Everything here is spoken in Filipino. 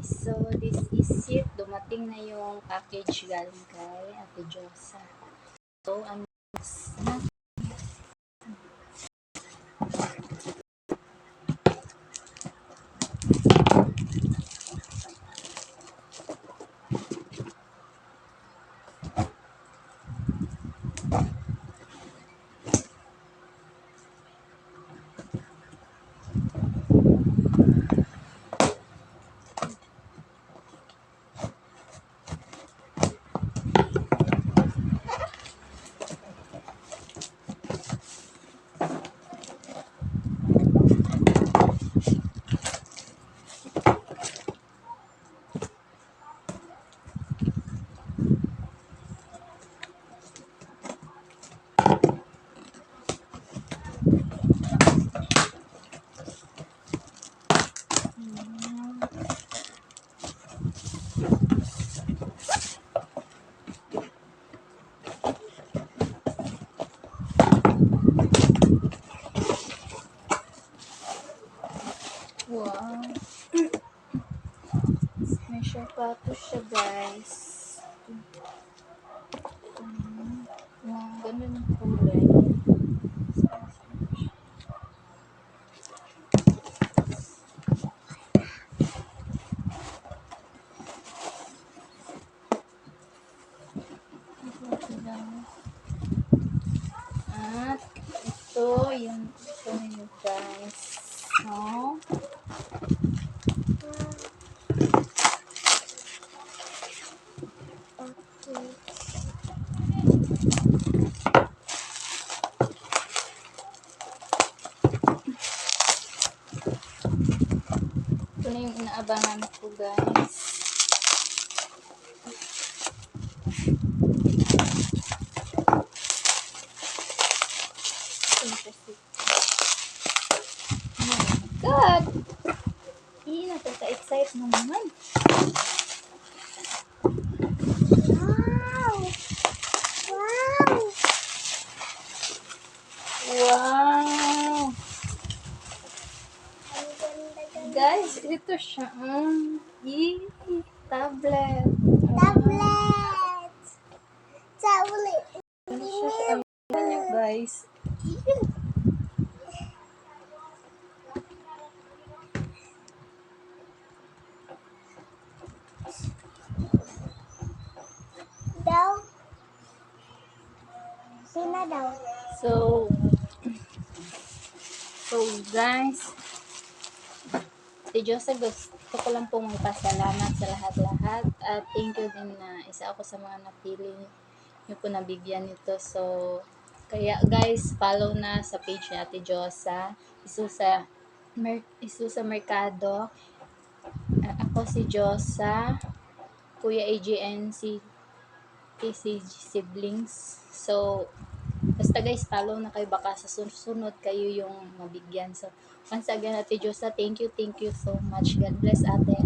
So, this is it. Dumating na yung package galing kay Ate Josa. So, wow. May sapatos siya, guys. Wow, ganun yung kulay. At ito yung guys. No? Ito na yung inaabangan ko, guys. Oh my God! Nakaka-excite mo naman. Wow! Wow! Wow! Ang ganda-ganda. Guys, ito siya. Tablet. Tablet! Tablet! Ano siya? Ano nyo, guys? Daw? Sina daw? So guys, si Joseph, gusto ko lang pong magpasalamat sa lahat-lahat at thank you din na isa ako sa mga napili nyo po nabigyan nito. So, kaya guys, follow na sa page ni Ate Josa, Isusa Mercado. Ako si Josa, Kuya AGN, si KCG Siblings. So, basta guys, follow na kayo, baka sa susunod kayo yung mabigyan. So, once again, Ate Josa, thank you so much. God bless, ate.